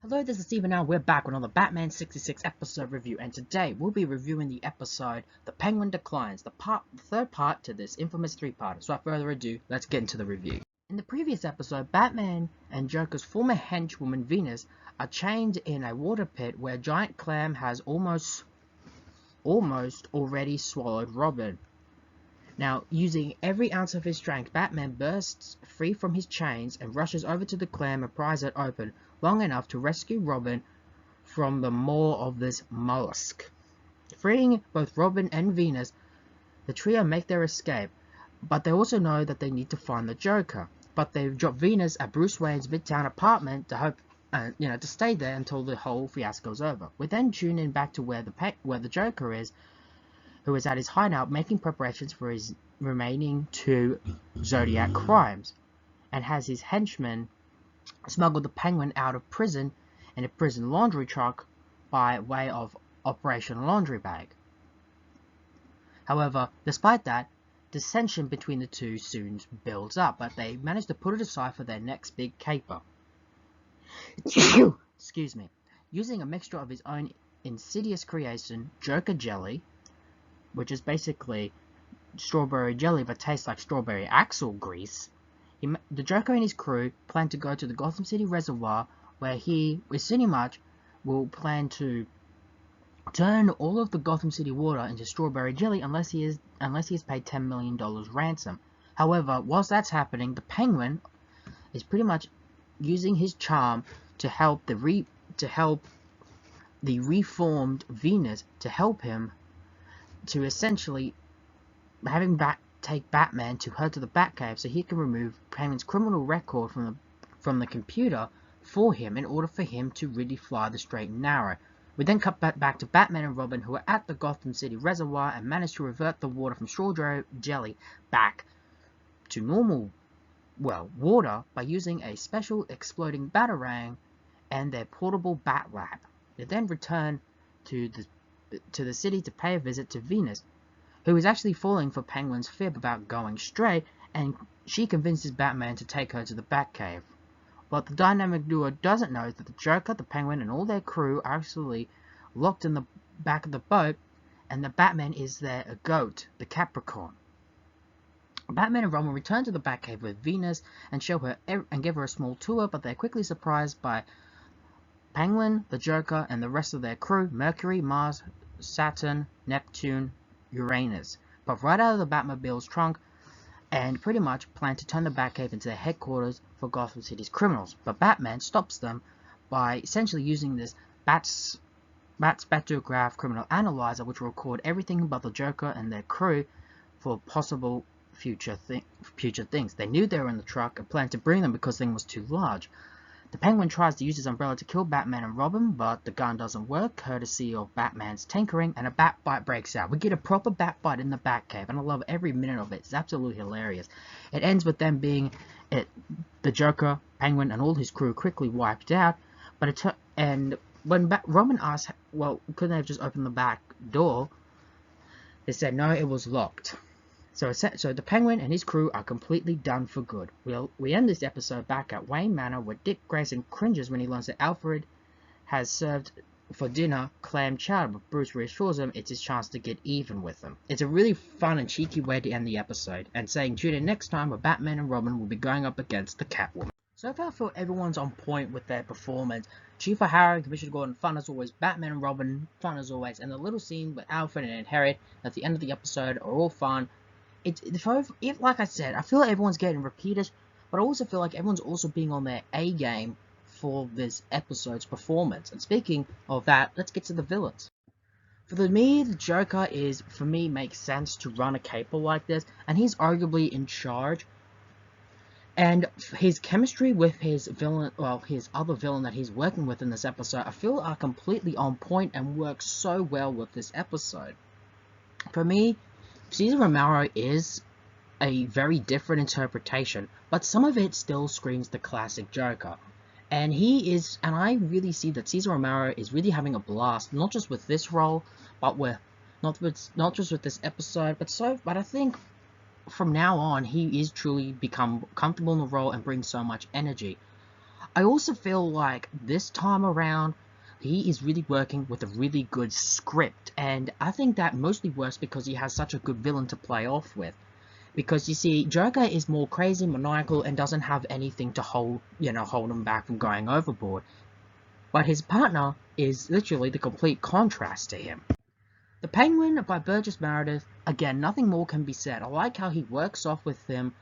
Hello, this is Steven now. We're back with another Batman 66 episode review, and today we'll be reviewing the episode The Penguin Declines, the third part to this infamous three-parter. So without further ado, let's get into the review. In the previous episode, Batman and Joker's former henchwoman Venus are chained in a water pit where a giant clam has almost already swallowed Robin. Now, using every ounce of his strength, Batman bursts free from his chains and rushes over to the clam and pries it open long enough to rescue Robin from the maw of this mollusk. Freeing both Robin and Venus, the trio make their escape, but they also know that they need to find the Joker. But they drop Venus at Bruce Wayne's Midtown apartment to hope, to stay there until the whole fiasco is over. We then tune in back to where the Joker is, who is at his hideout making preparations for his remaining two Zodiac crimes, and has his henchmen smuggled the Penguin out of prison in a prison laundry truck by way of Operation Laundry Bag. However, despite that, dissension between the two soon builds up, but they manage to put it aside for their next big caper. Excuse me. Using a mixture of his own insidious creation, Joker Jelly, which is basically strawberry jelly but tastes like strawberry axle grease, the Joker and his crew plan to go to the Gotham City Reservoir, where he, with Cinemarch, will plan to turn all of the Gotham City water into strawberry jelly unless he is paid $10 million ransom. However, whilst that's happening, the Penguin is pretty much using his charm to help the reformed Venus to help him to essentially have him take Batman to her to the Batcave so he can remove Penguin's criminal record from the computer for him in order for him to really fly the straight and narrow. We then cut back to Batman and Robin, who are at the Gotham City Reservoir and manage to revert the water from strawberry jelly back to normal, water by using a special exploding batarang and their portable bat lab. They then return to the city to pay a visit to Venus, who is actually falling for Penguin's fib about going straight, and she convinces Batman to take her to the Batcave. But the dynamic duo doesn't know that the Joker, the Penguin, and all their crew are actually locked in the back of the boat, and the Batman is a goat, the Capricorn. Batman and Robin return to the Batcave with Venus and show her and give her a small tour, but they're quickly surprised by Penguin, the Joker, and the rest of their crew: Mercury, Mars, Saturn, Neptune, Uranus, pop right out of the Batmobile's trunk and pretty much plan to turn the Batcave into their headquarters for Gotham City's criminals. But Batman stops them by essentially using this Bat's Spectrograph criminal analyzer, which will record everything about the Joker and their crew for possible future things. They knew they were in the truck and planned to bring them because the thing was too large. The Penguin tries to use his umbrella to kill Batman and Robin, but the gun doesn't work, courtesy of Batman's tinkering, and a bat bite breaks out. We get a proper bat bite in the Batcave, and I love every minute of it. It's absolutely hilarious. It ends with them being the Joker, Penguin, and all his crew quickly wiped out. And when Robin asked, well, couldn't they have just opened the back door? They said no, it was locked. So the Penguin and his crew are completely done for good. We end this episode back at Wayne Manor, where Dick Grayson cringes when he learns that Alfred has served for dinner clam chowder, but Bruce reassures him it's his chance to get even with them. It's a really fun and cheeky way to end the episode, and saying tune in next time where Batman and Robin will be going up against the Catwoman. So far I feel everyone's on point with their performance. Chief O'Hara, Commissioner Gordon, fun as always. Batman and Robin, fun as always. And the little scene with Alfred and Harriet at the end of the episode are all fun. Like I said, I feel like everyone's getting repeated, but I also feel like everyone's also being on their A game for this episode's performance. And speaking of that, let's get to the villains. For me, the Joker makes sense to run a caper like this, and he's arguably in charge. And his chemistry with his other villain that he's working with in this episode, I feel are completely on point and work so well with this episode. For me, Cesar Romero is a very different interpretation, but some of it still screams the classic Joker. And I really see that Cesar Romero is really having a blast, not just with this role, but not just with this episode, but I think from now on he is truly become comfortable in the role and brings so much energy. I also feel like this time around, he is really working with a really good script, and I think that mostly works because he has such a good villain to play off with. Because you see, Joker is more crazy, maniacal, and doesn't have anything to hold him back from going overboard. But his partner is literally the complete contrast to him. The Penguin by Burgess Meredith, again, nothing more can be said. I like how he works off with him,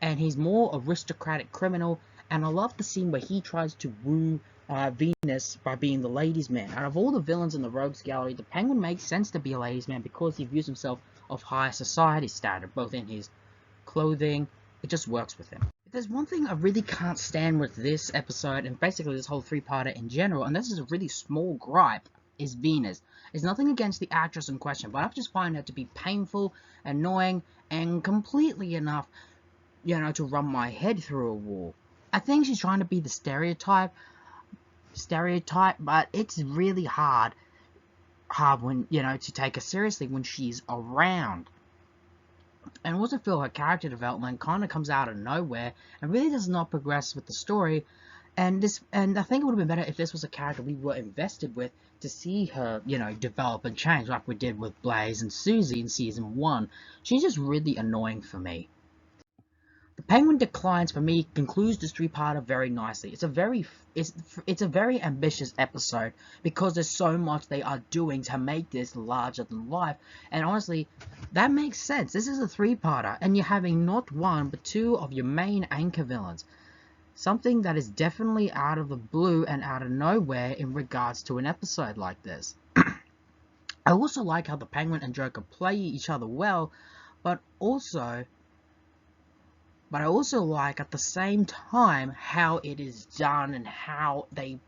and he's more aristocratic criminal, and I love the scene where he tries to woo Venus by being the ladies' man. Out of all the villains in the Rogues Gallery, the Penguin makes sense to be a ladies' man because he views himself of higher society standard, both in his clothing. It just works with him. If there's one thing I really can't stand with this episode, and basically this whole three-parter in general, and this is a really small gripe, is Venus. It's nothing against the actress in question, but I just find her to be painful, annoying, and completely enough, to run my head through a wall. I think she's trying to be the stereotype, but it's really hard when, to take her seriously when she's around. And I also feel her character development kind of comes out of nowhere and really does not progress with the story. And I think it would have been better if this was a character we were invested with to see her, develop and change like we did with Blaze and Susie in Season 1. She's just really annoying for me. The Penguin Declines, for me, concludes this three-parter very nicely. It's a very ambitious episode because there's so much they are doing to make this larger than life. And honestly, that makes sense. This is a three-parter, and you're having not one, but two of your main anchor villains. Something that is definitely out of the blue and out of nowhere in regards to an episode like this. I also like how the Penguin and Joker play each other well, but I also like, at the same time, how it is done and how they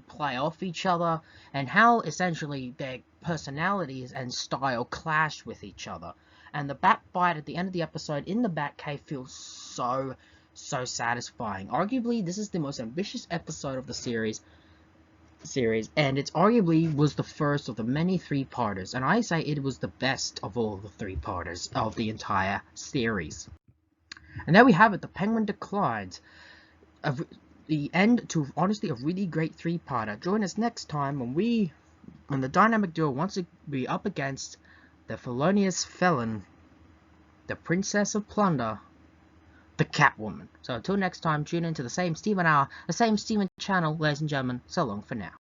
play off each other and how, essentially, their personalities and style clash with each other. And the bat fight at the end of the episode in the Batcave feels so satisfying. Arguably, this is the most ambitious episode of the series, and it arguably was the first of the many three-parters, and I say it was the best of all the three-parters of the entire series. And there we have it, The Penguin Declines. The end to, honestly, a really great three-parter. Join us next time when the dynamic duo wants to be up against the felonious felon, the Princess of Plunder, the Catwoman. So until next time, tune in to the same Steven hour, the same Steven channel, ladies and gentlemen. So long for now.